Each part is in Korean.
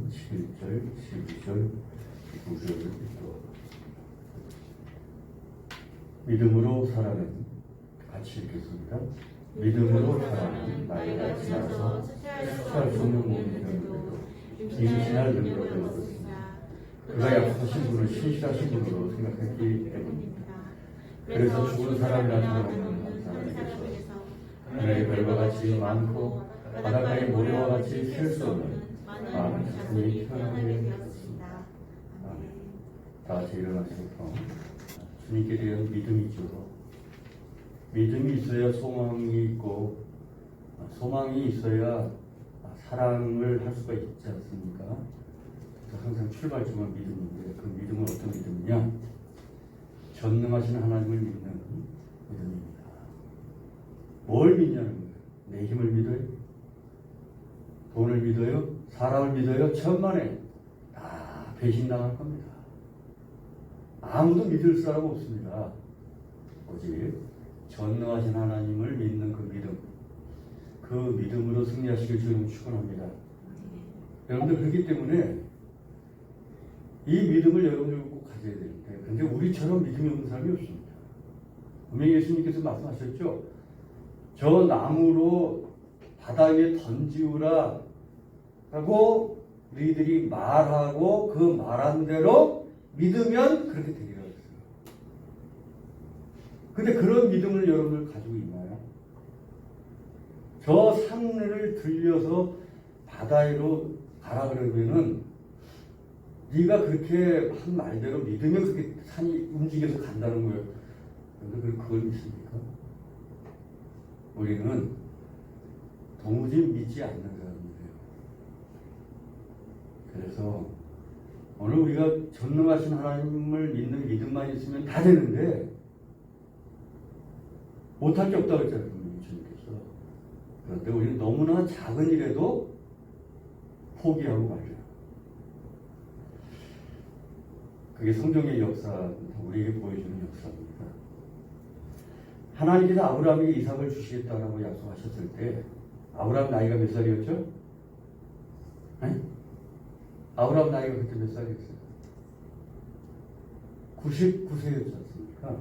11절, 12절, 9절을 읽고 믿음으로 살아는 같이 읽겠습니다. 믿음으로 살아는 나이가 지나서 수치할 수 없는 몸이 되었는데도 임신할 능력을 얻었으나 그가 약속하신 분을 신실하신 분으로 생각했기 때문입니다. 그래서 죽은 사람이라 다름없는 한 사람에게서 하늘의 별과 같이 많고 바닷가의 모래와 같이 셀 수 없는 많은 자손이 태어나게 되었습니다. 다 같이 일어나셔서 주님께 대한 믿음이죠. 믿음이 있어야 소망이 있고 소망이 있어야 사랑을 할 수가 있지 않습니까? 항상 출발점은 믿음인데 그 믿음은 어떤 믿음이냐? 전능하신 하나님을 믿는 믿음입니다. 뭘 믿냐는 거예요. 내 힘을 믿어요? 돈을 믿어요? 사람을 믿어요? 천만에 다 배신당할 겁니다. 아무도 믿을 사람 없습니다. 오직 전능하신 하나님을 믿는 그 믿음, 그 믿음으로 승리하시길 주님 축원합니다. 여러분들 그렇기 때문에 이 믿음을 여러분들 꼭 가져야 되는데, 근데 우리처럼 믿음이 없는 사람이 없습니다. 분명히 예수님께서 말씀하셨죠. 저 나무로 바다에 던지우라 하고 너희들이 말하고 그 말한 대로 믿으면 그렇게 되리라 했어요. 근데 그런 믿음을 여러분들 가지고 있나요? 저 산을 들려서 바다로 가라 그러면은 네가 그렇게 한 말대로 믿으면 그렇게 산이 움직여서 간다는 거예요. 그런데 그걸 믿습니까? 우리는 도무지 믿지 않는 사람이에요. 그래서 오늘 우리가 전능하신 하나님을 믿는 믿음만 있으면 다 되는데 못할 게 없다고 했잖아요. 주님께서. 그런데 우리는 너무나 작은 일에도 포기하고 말려요. 그게 성경의 역사, 우리에게 보여주는 역사입니다. 하나님께서 아브라함에게 이삭을 주시겠다라고 약속하셨을 때 아브라함 나이가 몇 살이었죠? 네? 아브라함 나이가 그때 몇 살이었어요? 99세였지 않습니까?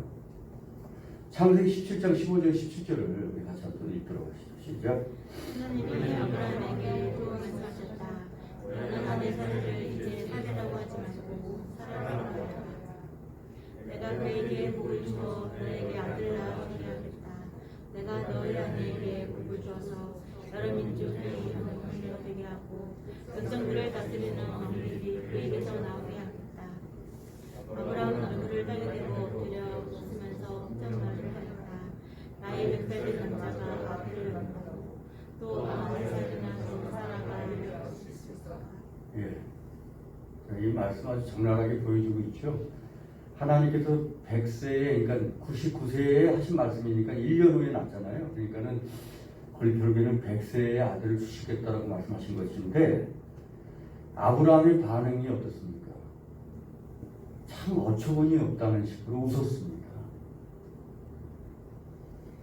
창세기 17장 15절 17절을 우리 같이 한번 읽도록 하시죠. 시작. 하나님이 아브라함에게 또 말씀하셨다. 너는 내 사례를 이제 사례라고 하지 말고 사라라고 하라. 내가 그에게 복을 주어 너에게 아들을 낳게 하겠다. 내가 너희 아내에게 복을 주어서 여러 민족이 이름을 번개가 되게 하고 백성들을 다스리는 왕들이 그에게서 나오게 하겠다. 아브라함은 얼굴을 땅에 대고 엎드려 웃으면서 혼잣말을 하였다. 나의 100살 된 자가 아들을 낳고 또 90살 된 사라가 아들을 낳을 수 있을까? 예. 이 말씀 아주 적나라하게 보여주고 있죠. 하나님께서 100세에, 그러니까 99세에 하신 말씀이니까 1년 후에 낳잖아요. 그러니까는 결국에는 100세의 아들을 주시겠다라고 말씀하신 것인데, 아브라함의 반응이 어떻습니까? 참 어처구니 없다는 식으로 웃었습니다.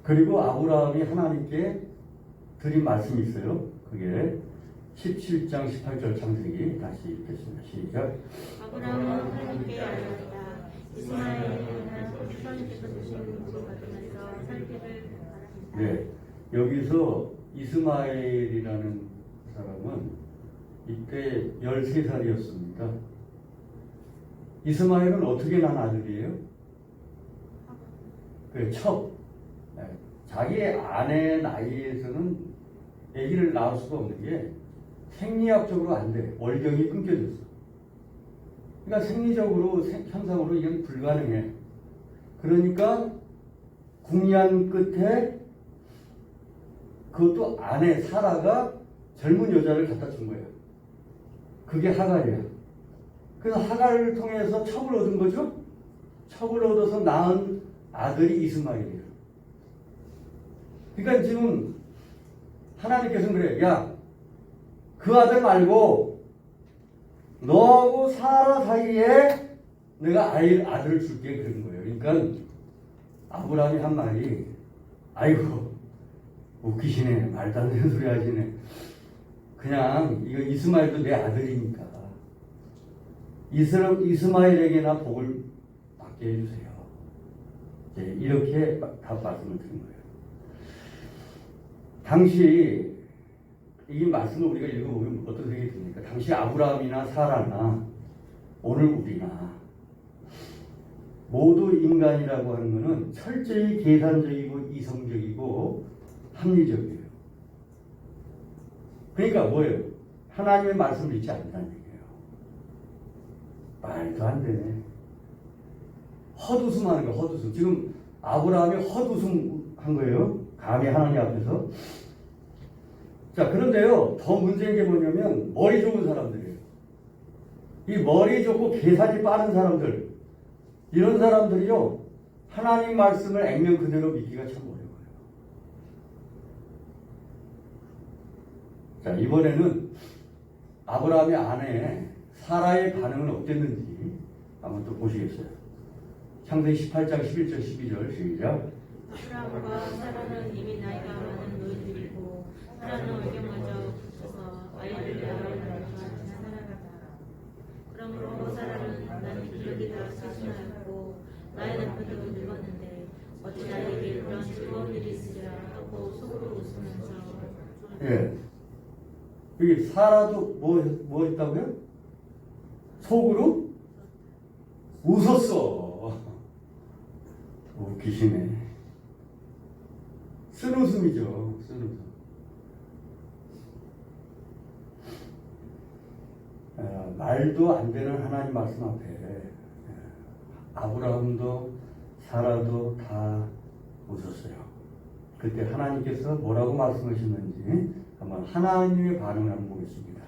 그리고 아브라함이 하나님께 드린 말씀이 있어요. 그게 17장 18절 창세기 다시 읽겠습니다. 시작. 아브라함은 하나님께 알렸다. 이스마엘은 하나님께서 주신 복을 받으면서 살기를 바랍니다. 네, 여기서 이스마엘이라는 사람은 이때 13살이었습니다. 이스마엘은 어떻게 난 아들이에요? 그 첩. 자기 아내 나이에서는 아기를 낳을 수가 없는 게 생리학적으로 안 돼. 월경이 끊겨졌어. 그러니까 생리적으로, 현상으로 이건 불가능해. 그러니까 궁리한 끝에 그것도 아내 사라가 젊은 여자를 갖다 준 거예요. 그게 하갈이에요. 그래서 하갈을 통해서 첩을 얻은 거죠. 첩을 얻어서 낳은 아들이 이스마엘이에요. 그러니까 지금 하나님께서는 그래. 야, 그 아들 말고 너하고 사라 사이에 내가 아들을 줄게 그런 거예요. 그러니까 아브라함이 한 말이 아이고 웃기시네. 말도 안 되는 소리 하시네. 그냥 이거 이스마엘도 내 아들이니까 이스마엘에게나 복을 받게 해주세요. 네, 이렇게 다 말씀을 드린 거예요. 당시 이 말씀을 우리가 읽어보면 어떤 생각이 듭니까? 당시 아브라함이나 사라나 오늘 우리나 모두 인간이라고 하는 것은 철저히 계산적이고 이성적이고 합리적이에요. 그러니까 뭐예요? 하나님의 말씀을 잊지 않는다는 얘기예요. 말도 안 되네. 헛웃음 하는 거예요. 헛웃음. 지금 아브라함이 헛웃음 한 거예요. 감히 하나님 앞에서. 자, 그런데요, 더 문제인 게 뭐냐면 머리 좋은 사람들이에요. 이 머리 좋고 계산이 빠른 사람들, 이런 사람들이요, 하나님 말씀을 액면 그대로 믿기가 참 어려워요. 자, 이번에는 아브라함의 아내 사라의 반응은 어땠는지 한번 또 보시겠어요. 창세기 18장 11절 12절 시작. 아브라함과 사라는 이미 나이가 많은 노인들이고 사라는 외경마저 붙어서 아이를 낳으려고 살아가다. 그러므로 사라는 나는 기력이 다 쇠순하였고 나의 남편도 늙었는데 어찌 나에게 그런 즐거운 일이 있으랴 하고 속으로 웃으면서 예. 여기 사라도 뭐 했다고요? 속으로 웃었어. 웃기시네. 쓴웃음이죠. 쓴웃음. 말도 안 되는 하나님 말씀 앞에 아브라함도 사라도 다 웃었어요. 그때 하나님께서 뭐라고 말씀하셨는지 한번 하나님의 반응을 한번 보겠습니다.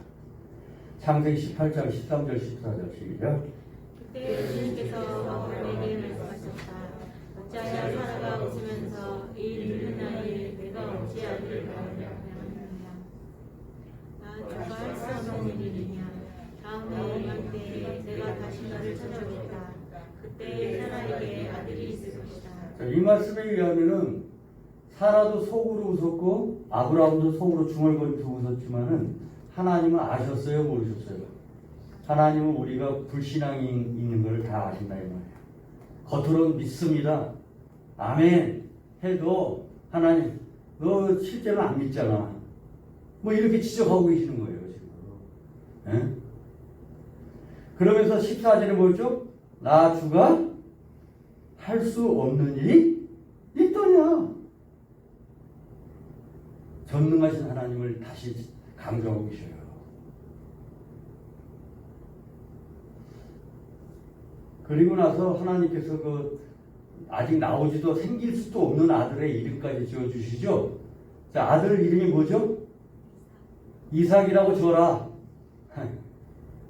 창세기 18장 13절 14절 시작. 그때 주님께서 아브라함에게 말씀하셨다. 어찌하여 사라가 웃으면서 이 늙은 나이에 내가 어찌 아들을 낳으려 하느냐. 나 주가 할 수 없는 일이냐. 다음에 이럴 때에 내가 다시 너를 찾아오겠다. 그때 사라에게 아들이 있을 것이다. 자, 이 말씀에 의하면은 사라도 속으로 웃었고 아브라함도 속으로 중얼거리면서 웃었지만은 하나님은 아셨어요, 모르셨어요? 하나님은 우리가 불신앙이 있는 걸 다 아신다 이 말이에요. 겉으로는 믿습니다. 아멘 해도 하나님 너 실제로는 안 믿잖아. 뭐 이렇게 지적하고 계시는 거예요 지금. 예? 그러면서 14절에 뭐죠? 나 주가 할 수 없는 일이 있더냐. 전능하신 하나님을 다시 강조하고 계셔요. 그리고 나서 하나님께서 아직 나오지도 생길 수도 없는 아들의 이름까지 지어주시죠. 자, 아들 이름이 뭐죠? 이삭이라고 지어라.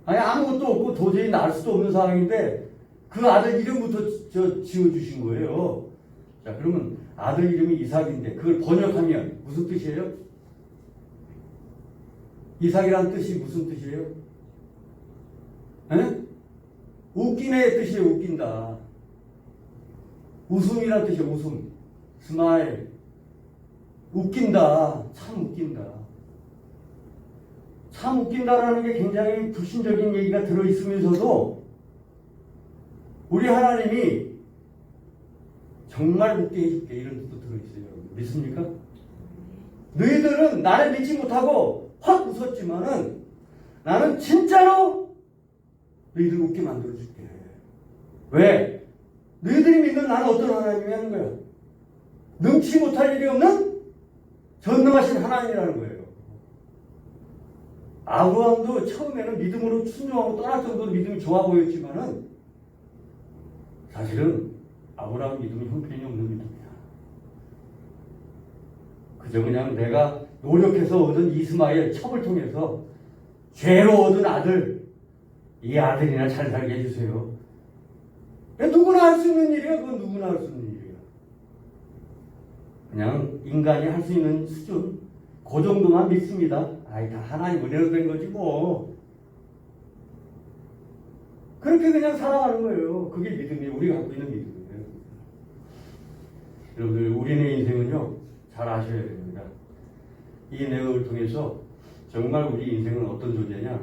아니, 아무것도 없고 도저히 낳을 수도 없는 상황인데 그 아들 이름부터 지어주신 거예요. 자, 그러면 아들 이름이 이삭인데 그걸 번역하면 무슨 뜻이에요? 이삭이라는 뜻이 무슨 뜻이에요? 에? 웃기네의 뜻이에요. 웃긴다. 웃음이라는 뜻이에요. 웃음. 스마일. 웃긴다. 참 웃긴다. 참 웃긴다라는 게 굉장히 불신적인 얘기가 들어있으면서도 우리 하나님이 정말 웃게 해줄게 이런 뜻도 들어있어요. 믿습니까? 너희들은 나를 믿지 못하고 확 웃었지만은 나는 진짜로 너희들 웃게 만들어줄게. 왜? 너희들이 믿는 나는 어떤 하나님이 하는 거야? 능치 못할 일이 없는 전능하신 하나님이라는 거예요. 아브라함도 처음에는 믿음으로 순종하고 떠날 정도로 믿음이 좋아 보였지만은 사실은 아브라함 믿음은 형편이 없는 믿음이야. 그저 그냥 내가 노력해서 얻은 이스마엘 첩을 통해서 죄로 얻은 아들, 이 아들이나 잘 살게 해주세요. 누구나 할 수 있는 일이야. 그건 누구나 할 수 있는 일이야. 그냥 인간이 할 수 있는 수준, 그 정도만 믿습니다. 아이, 다 하나님 은혜로 된 거지 뭐. 그렇게 그냥 살아가는 거예요. 그게 믿음이에요. 우리가 갖고 있는 믿음이에요. 여러분들, 우리네 인생은요, 잘 아셔야 됩니다. 이 내용을 통해서 정말 우리 인생은 어떤 존재냐?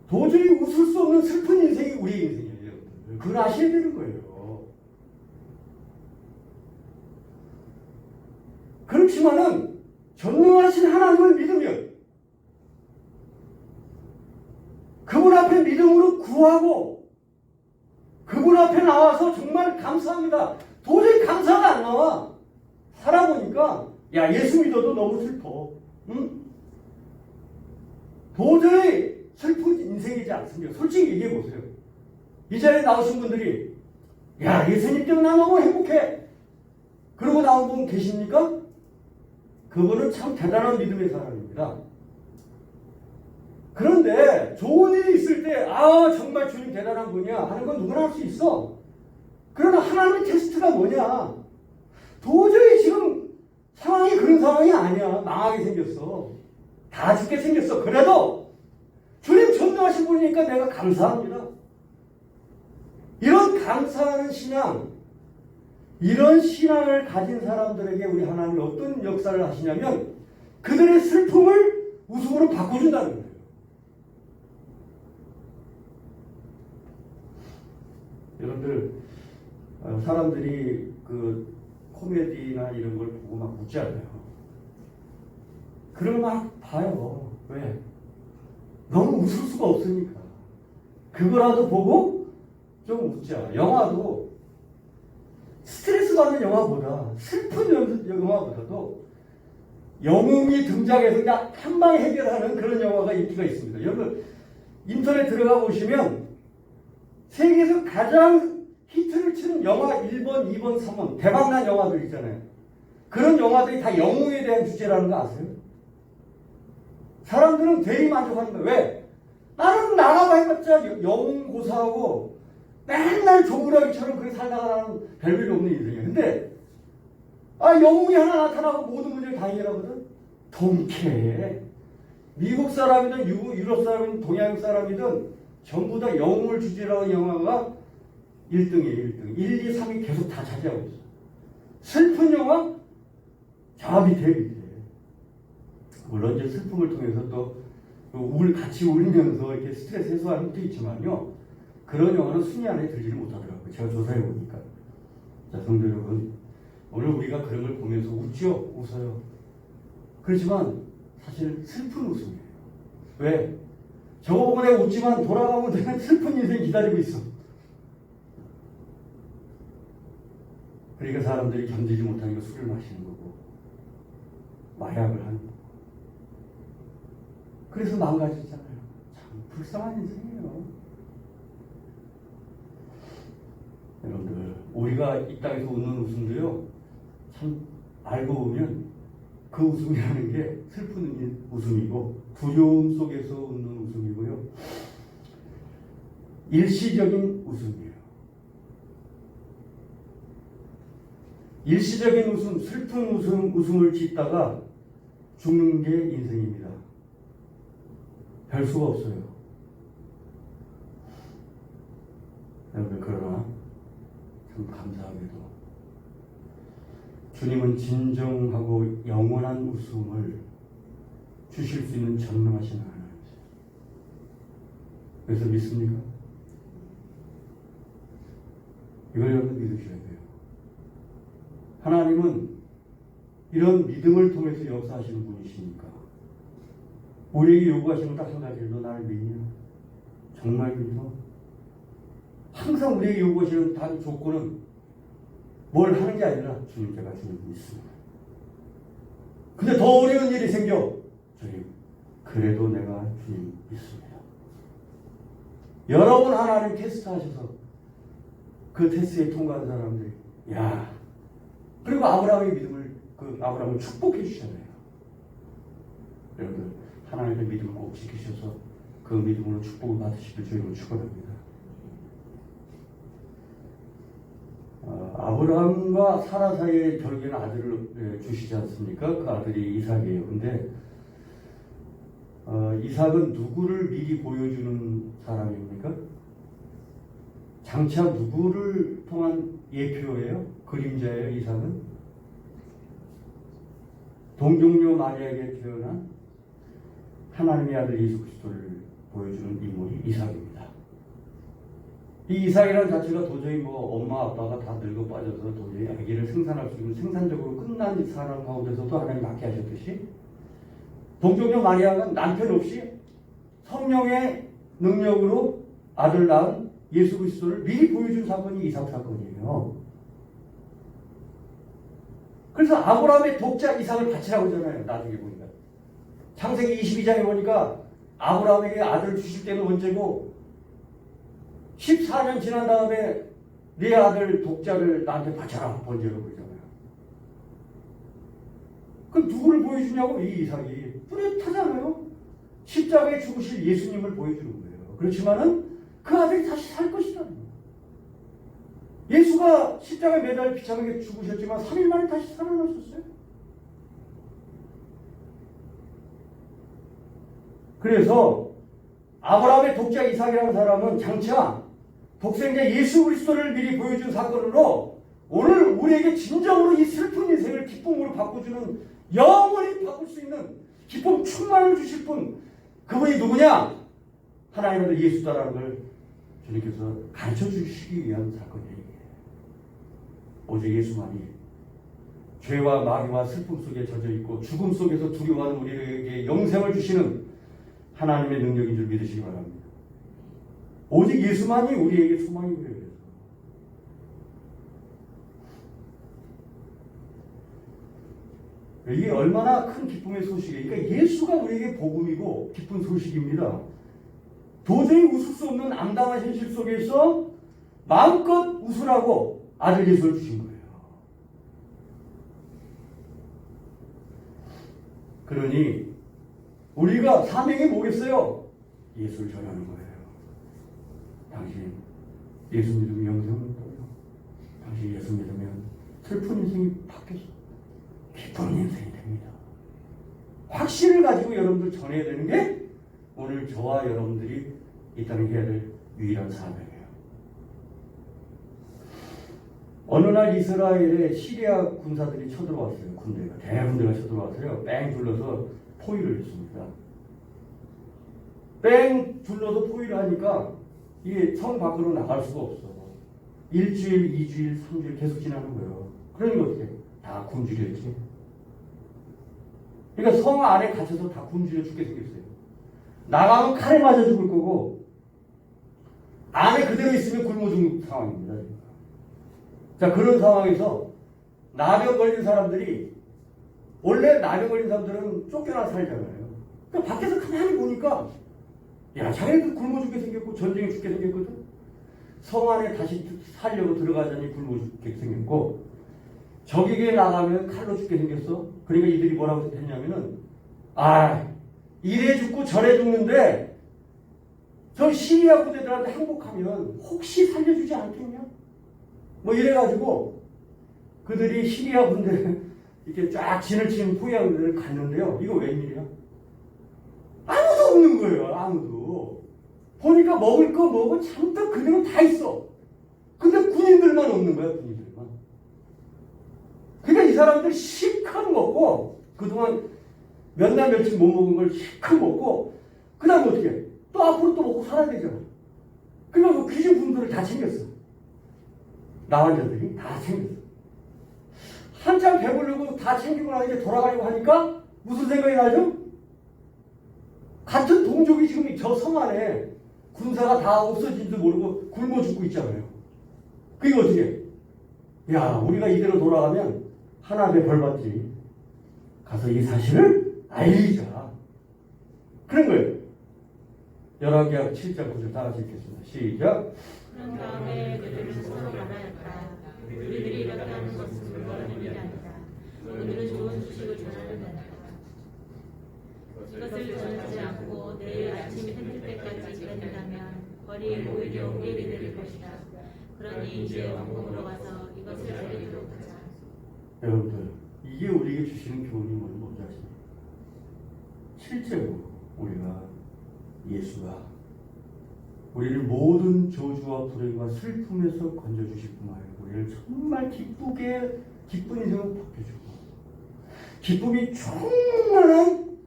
도저히 웃을 수 없는 슬픈 인생이 우리 인생이에요. 그걸 아셔야 되는 거예요. 그렇지만은 전능하신 하나님을 믿으면 그분 앞에 믿음으로 구하고 그분 앞에 나와서 정말 감사합니다. 도저히 감사가 안 나와. 살아보니까 야, 예수 믿어도 너무 슬퍼. 응? 도저히 슬픈 인생이지 않습니다. 솔직히 얘기해 보세요. 이 자리에 나오신 분들이 야, 예수님 때문에 나 너무 행복해. 그러고 나온 분 계십니까? 그분은 참 대단한 믿음의 사람입니다. 그런데 좋은 일이 있을 때 정말 주님 대단한 분이야 하는 건 누구나 할 수 있어. 그러나 하나님의 테스트가 뭐냐? 도저히 지금 상황이 그런 상황이 아니야. 망하게 생겼어. 다 죽게 생겼어. 그래도 주님 전능하신 분이니까 내가 감사합니다. 이런 감사하는 신앙, 이런 신앙을 가진 사람들에게 우리 하나님이 어떤 역사를 하시냐면 그들의 슬픔을 웃음으로 바꿔준다는 거예요. 여러분들, 사람들이 그 코미디나 이런 걸 보고 막 웃지 않아요. 그러면 막 봐요. 왜? 너무 웃을 수가 없으니까. 그거라도 보고 좀 웃자. 영화도 스트레스 받는 영화보다 슬픈 영화보다도 영웅이 등장해서 그냥 한 방에 해결하는 그런 영화가 인기가 있습니다. 여러분 인터넷 들어가 보시면 세계에서 가장 히트를 치는 영화 1번, 2번, 3번 대박난 영화들 있잖아요. 그런 영화들이 다 영웅에 대한 주제라는 거 아세요? 사람들은 되게 만족하는 거예요. 왜? 나는 나가봐 해봤자 영웅 고사하고 맨날 조부라기처럼 그렇게 살다가 나는 별볼일 없는 인생이야. 근데 영웅이 하나 나타나고 모든 문제를 다 해결하거든? 통쾌해. 미국 사람이든 유럽 사람이든 동양 사람이든 전부 다 영웅을 주제로 한 영화가 1등이에요. 1등. 1, 2, 3이 계속 다 차지하고 있어. 슬픈 영화? 저 밑에. 물론 이제 슬픔을 통해서 또 같이 울면서 이렇게 스트레스 해소하는 것도 있지만요. 그런 영화는 순위 안에 들지를 못하더라고요. 제가 조사해 보니까. 자, 성도 여러분. 오늘 우리가 그런 걸 보면서 웃죠? 웃어요. 그렇지만 사실 슬픈 웃음이에요. 왜? 저거 보고 내가 웃지만 돌아가면 내가 슬픈 인생 기다리고 있어. 그러니까 사람들이 견디지 못하니까 술을 마시는 거고 마약을 하는 거고 그래서 망가지잖아요. 참 불쌍한 인생이에요. 여러분들 우리가 이 땅에서 웃는 웃음도요 참 알고 보면 그 웃음이라는 게 슬픈 웃음이고 두려움 속에서 웃는 웃음이고요 일시적인 웃음이에요. 일시적인 웃음, 슬픈 웃음을 짓다가 죽는 게 인생입니다. 별 수가 없어요. 여러분 그러나 참 감사하게도 주님은 진정하고 영원한 웃음을 주실 수 있는 전능하신 하나님이세요. 그래서 믿습니까? 이걸 여러분 믿으셔야 돼요. 하나님은 이런 믿음을 통해서 역사하시는 분이시니까 우리에게 요구하시는 딱 한 가지를 너 나를 믿냐? 정말 믿어? 항상 우리에게 요구하시는 단 조건은 뭘 하는 게 아니라 주님 제가 주님 믿습니다. 근데 더 어려운 일이 생겨 주님 그래도 내가 주님 믿습니다. 여러 번 하나님 테스트 하셔서 그 테스트에 통과한 사람들이 그리고 아브라함의 믿음을 아브라함을 축복해 주셨네요. 여러분 하나님의 믿음을 꼭 지키셔서 그 믿음으로 축복을 받으시길 주님을 축원합니다. 아브라함과 사라 사이에 결국에는 아들을 주시지 않습니까? 그 아들이 이삭이에요. 근데 이삭은 누구를 미리 보여주는 사람입니까? 장차 누구를 통한 예표예요? 그림자예요? 이삭은? 동정녀 마리아에게 태어난 하나님의 아들 예수 그리스도를 보여주는 인물이 이삭입니다. 이 이삭이라는 자체가 도저히 뭐 엄마 아빠가 다 늙어 빠져서 도저히 아기를 생산할 수 있는 생산적으로 끝난 사람 가운데서도 하나님 맡게 하셨듯이 동정녀 마리아가 남편 없이 성령의 능력으로 아들 낳은 예수 그리스도를 미리 보여준 사건이 이삭 사건이에요. 그래서 아브라함의 독자 이삭을 바치라고 하잖아요. 나중에 보니까 창세기 22장에 보니까 아브라함에게 아들을 주실 때는 언제고 14년 지난 다음에 네 아들 독자를 나한테 바쳐라 번제로 그러잖아요. 그럼 누구를 보여주냐고? 이 이삭이 뚜렷하잖아요. 십자가에 죽으실 예수님을 보여주는 거예요. 그렇지만은 그 아들이 다시 살 것이다. 예수가 십자가에 매달려 비참하게 죽으셨지만 3일 만에 다시 살아나셨어요. 그래서 아브라함의 독자 이삭이라는 사람은 장차 독생자 예수 그리스도를 미리 보여준 사건으로 오늘 우리에게 진정으로 이 슬픈 인생을 기쁨으로 바꿔주는 영원히 바꿀 수 있는 기쁨 충만을 주실 분, 그분이 누구냐? 하나님의 예수다라는 걸 주님께서 가르쳐 주시기 위한 사건이에요. 오직 예수만이 죄와 마귀와 슬픔 속에 젖어 있고 죽음 속에서 두려워하는 우리에게 영생을 주시는 하나님의 능력인 줄 믿으시기 바랍니다. 오직 예수만이 우리에게 소망이고요. 이게 얼마나 큰 기쁨의 소식이에요. 그러니까 예수가 우리에게 복음이고 기쁜 소식입니다. 도저히 웃을 수 없는 암담한 현실 속에서 마음껏 웃으라고 아들 예수를 주신 거예요. 그러니 우리가 사명이 뭐겠어요? 예수를 전하는 거예요. 당신 예수 믿으면 영생을 얻어요. 당신 예수 믿으면 슬픈 인생이 바뀌어서 기쁜 인생이 됩니다. 확신을 가지고 여러분들 전해야 되는 게 오늘 저와 여러분들이 이 땅에 해야 될 유일한 사명이에요. 어느 날 이스라엘에 시리아 군사들이 쳐들어왔어요. 군대가 대군대가 쳐들어왔어요. 뺑 둘러서 포위를 했습니다. 뺑 둘러서 포위를 하니까 이게 성 밖으로 나갈 수가 없어. 1주일, 2주일, 3주일 계속 지나는 거예요. 그러니까 어떻게? 다 굶주렸지. 그러니까 성 안에 갇혀서 다 굶주려 죽게 생겼어요. 나가면 칼에 맞아 죽을 거고 안에 그대로 있으면 굶어 죽는 상황입니다. 자, 그런 상황에서 나병 걸린 사람들이 원래 나병 걸린 사람들은 쫓겨나 살잖아요. 그러니까 밖에서 가만히 보니까 야, 자기네들 굶어 죽게 생겼고 전쟁에 죽게 생겼거든. 성 안에 다시 살려고 들어가자니 굶어 죽게 생겼고 적에게 나가면 칼로 죽게 생겼어. 그러니까 이들이 뭐라고 했냐면은 이래 죽고 저래 죽는데 저 시리아 부대들한테 항복하면 혹시 살려주지 않겠냐? 뭐 이래가지고 그들이 시리아 군대 이렇게 쫙 진을 치는 포위한 군대를 갔는데요. 이거 웬일이야? 아무도 없는 거예요. 아무도. 보니까 먹을 거 뭐고 잔뜩 그대로 다 있어. 근데 군인들만 없는 거야. 군인들만. 그러니까 이 사람들 실컷 먹고 그동안 몇 날 며칠 못 먹은 걸 실컷 먹고 그 다음에 어떻게 해? 또 앞으로 또 먹고 살아야 되잖아. 그러니까 그 귀신 분들을 다 챙겼어. 나환자들이 다 챙겼어. 한참 배부르고 다 챙기고 나서 이제 돌아가려고 하니까 무슨 생각이 나죠? 같은 동족이 지금 저 성 안에 군사가 다 없어진지도 모르고 굶어 죽고 있잖아요. 그게 어떻게 해? 야, 우리가 이대로 돌아가면 하나님의 벌 받지. 가서 이 사실을 알리자. 그런 거예요. 열왕기하 7장 9절 다 같이 읽겠습니다. 시작. 그런 다음에 그들은 서로 말하였다. 우리들이 이렇게 하는 것은 물건은 일이 아니다. 우리는 좋은 소식을 전하는 자다. 이것을 전하지 않고 내일 아침이 해질 때까지 기다린다면 거리에 오히려 옹개이 될 것이다. 그러니 이제 왕궁으로 가서 이것을 알리도록 하자. 여러분들, 이게 우리에게 주시는 교훈이 뭔지 아십니까? 실제로 우리가 예수가 우리를 모든 저주와 불행과 슬픔에서 건져주실 뿐만 아니라 우리를 정말 기쁜 인생으로 바뀌어주고 기쁨이 충만한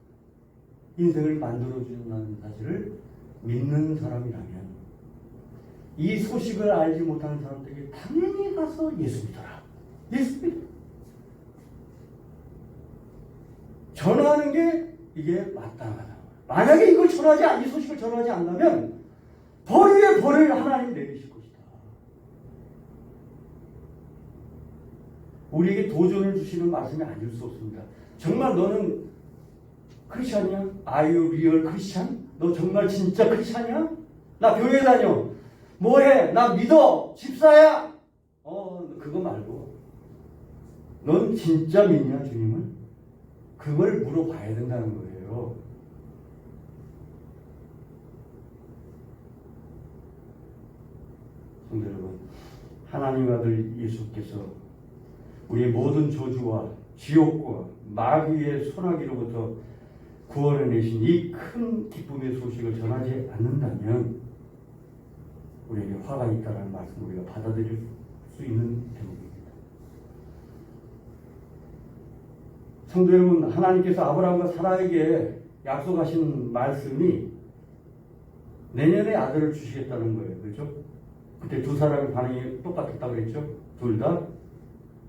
인생을 만들어준다는 사실을 믿는 사람이라면 이 소식을 알지 못하는 사람들에게 당연히 가서 예수 믿어라. 예수 믿어. 전하는 게 이게 마땅하다. 만약에 이걸 이 소식을 전하지 않는다면 벌 위에 벌을 하나님 내리실 것이다. 우리에게 도전을 주시는 말씀이 아닐 수 없습니다. 정말 너는 크리스찬이야? Are you real 크리스찬? 너 정말 진짜 크리스찬이야? 나 교회 다녀. 뭐해? 나 믿어. 집사야. 그거 말고 넌 진짜 믿냐 주님을? 그걸 물어봐야 된다는 거예요. 성도 여러분, 하나님 아들 예수께서 우리의 모든 저주와 지옥과 마귀의 소나기로부터 구원해 내신 이 큰 기쁨의 소식을 전하지 않는다면 우리에게 화가 있다는 말씀을 우리가 받아들일 수 있는 대목입니다. 성도 여러분, 하나님께서 아브라함과 사라에게 약속하신 말씀이 내년에 아들을 주시겠다는 거예요. 그렇죠? 그때 두 사람의 반응이 똑같았다고 그랬죠? 둘 다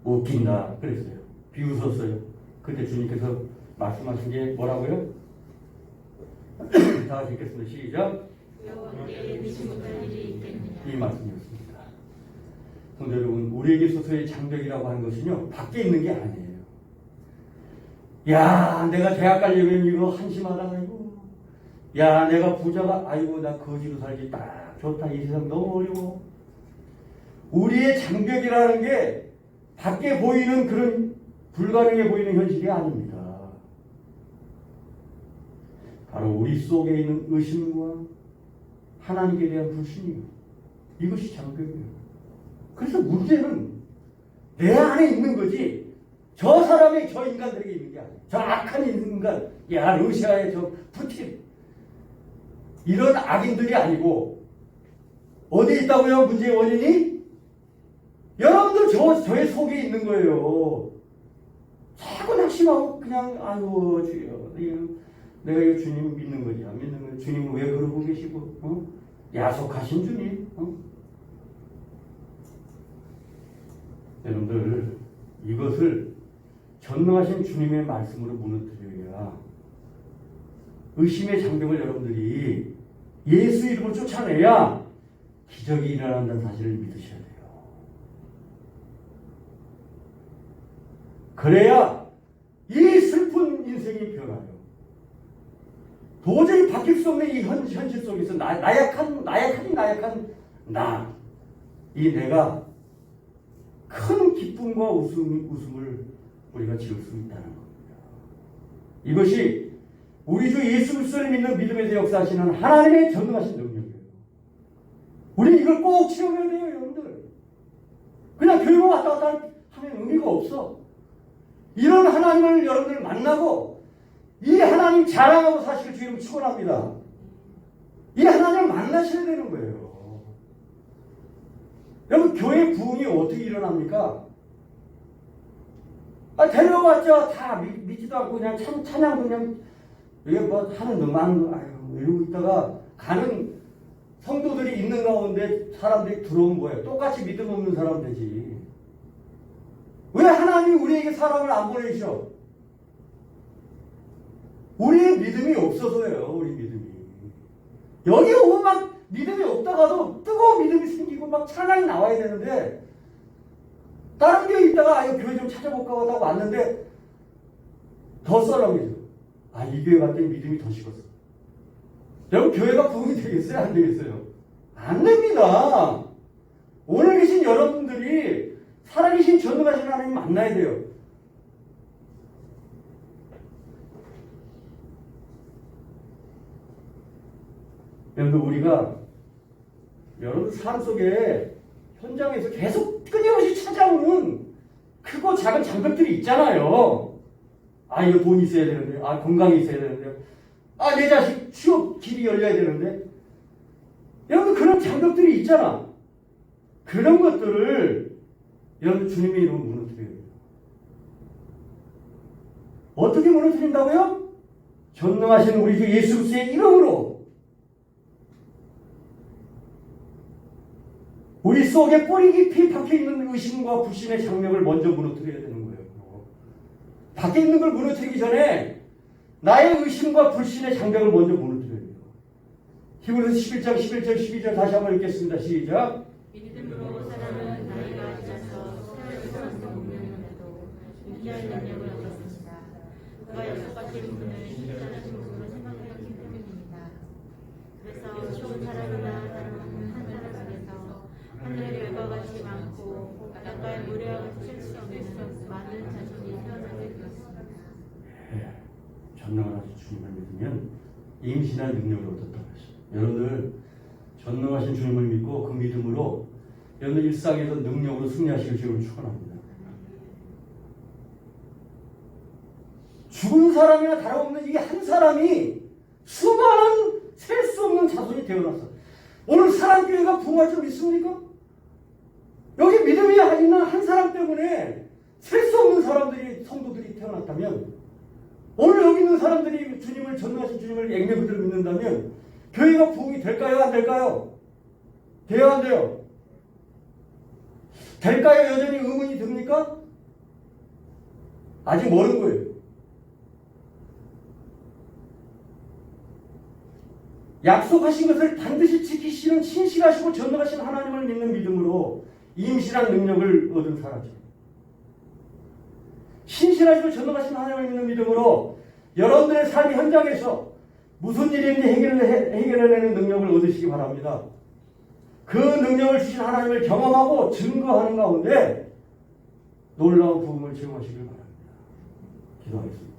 웃긴다 그랬어요. 비웃었어요. 그때 주님께서 말씀하신 게 뭐라고요? 다 같이 읽겠습니다. 시작. 여호와께 의심 못할 일이 있겠느냐. 이 말씀이었습니다. 성도 여러분, 우리에게 있어서의 장벽이라고 하는 것은요, 밖에 있는 게 아니에요. 야, 내가 대학 가려면 이거 한심하다. 아이고. 야, 내가 부자가, 아이고, 나 거지로 살기 딱 좋다. 이 세상 너무 어려워. 우리의 장벽이라는 게 밖에 보이는 그런 불가능해 보이는 현실이 아닙니다. 바로 우리 속에 있는 의심과 하나님께 대한 불신이에요. 이것이 장벽이에요. 그래서 문제는 내 안에 있는 거지 저 사람의 저 인간들에게 있는 게 아니에요. 저 악한 인간, 야 러시아의 저 푸틴 이런 악인들이 아니고 어디에 있다고요? 문제의 원인이? 여러분들 저의 속에 있는 거예요. 자꾸 낙심하고 그냥 아유 주여 내가 이 주님 믿는 거지 안 믿는 거지 주님은 왜 그러고 계시고 야속하신 주님 여러분들 이것을 전능하신 주님의 말씀으로 무너뜨려야 의심의 장벽을 여러분들이 예수 이름을 쫓아내야 기적이 일어난다는 사실을 믿으셔야 돼요. 그래야 이 슬픈 인생이 변화요. 도저히 바뀔 수 없는 이 현실 속에서 나약한 나, 이 내가 큰 기쁨과 웃음을 우리가 지을 수 있다는 겁니다. 이것이 우리 주 예수 그리스도를 믿는 믿음에서 역사하시는 하나님의 전능하신 능력이에요. 우리 이걸 꼭 체험해야 돼요, 여러분들. 그냥 교회만 왔다 갔다 하면 의미가 없어. 이런 하나님을 여러분들 만나고 이 하나님 자랑하고 사실 주님 축원합니다. 이 하나님을 만나셔야 되는 거예요. 여러분 교회 부흥이 어떻게 일어납니까? 데려왔자 다 믿지도 않고 그냥 찬양 그냥 이게 뭐 하는 놈만 아유 이러고 있다가 가는 성도들이 있는 가운데 사람들이 들어온 거예요. 똑같이 믿음 없는 사람들이지. 왜 하나님이 우리에게 사람을 안 보내셔? 우리의 믿음이 없어서예요. 우리 믿음이. 여기 오면 막 믿음이 없다가도 뜨거운 믿음이 생기고 막 찬양이 나와야 되는데 다른 교회 있다가 아유 교회 좀 찾아볼까 하다가 왔는데 더 썰렁해져. 이 교회 갔더니 믿음이 더 식었어. 여러분 교회가 부흥이 되겠어요? 안 되겠어요? 안 됩니다. 오늘 계신 여러분들이 살아계신 전능하신 하나님 만나야 돼요. 여러분 우리가 여러분 삶 속에 현장에서 계속 끊임없이 찾아오는 크고 작은 장벽들이 있잖아요. 이거 돈 있어야 되는데, 건강이 있어야 되는데, 내 자식 취업 길이 열려야 되는데. 여러분 그런 장벽들이 있잖아. 그런 것들을 여러분 주님의 이름으로 무너뜨려요. 어떻게 무너뜨린다고요? 전능하신 우리 주 예수 그리스도의 이름으로 우리 속에 뿌리 깊이 박혀있는 의심과 불신의 장벽을 먼저 무너뜨려야 되는 거예요. 밖에 있는 걸 무너뜨리기 전에 나의 의심과 불신의 장벽을 먼저 무너뜨려야 돼요. 히브리서 11장 11절 12절 다시 한번 읽겠습니다. 시작. 믿음으로 사람은 나이가 지나서 세월이 없는데도 유지할 능력을 얻었습니다. 그가 약속하신 분을 신실하신 분으로 생각했기 때문입니다. 그래서 좋은 사람이나 다름없는 한 사람 속에서 하늘의 별과 같이 많고 바닷가의 모래와 같이 셀 수 없는 많은 자손이 태어나게 되었습니다. 전능하신 주님을 믿으면 임신한 능력을 얻었다고 했어요. 여러분들 전능하신 주님을 믿고 그 믿음으로 여러분 일상에서 능력으로 승리하실 줄을 축원합니다. 죽은 사람이나 다름없는 이 한 사람이 수많은 셀 수 없는 자손이 태어났어. 오늘 사랑교회가 부흥할 줄 믿습니까? 여기 믿음이 있는 한 사람 때문에 셀 수 없는 사람들이 성도들이 태어났다면 오늘 여기 있는 사람들이 주님을 전능하신 주님을 액면 그대로 믿는다면 교회가 부흥이 될까요? 안 될까요? 돼요? 안 돼요? 될까요? 여전히 의문이 듭니까? 아직 멀은 거예요. 약속하신 것을 반드시 지키시는 신실하시고 전능하신 하나님을 믿는 믿음으로 임신한 능력을 얻은 사람이죠. 신실하시고 전능하신 하나님을 믿는 믿음으로 여러분들의 삶 현장에서 무슨 일인지 해결해내는 능력을 얻으시기 바랍니다. 그 능력을 주신 하나님을 경험하고 증거하는 가운데 놀라운 부흥을 체험하시길 바랍니다. 기도하겠습니다.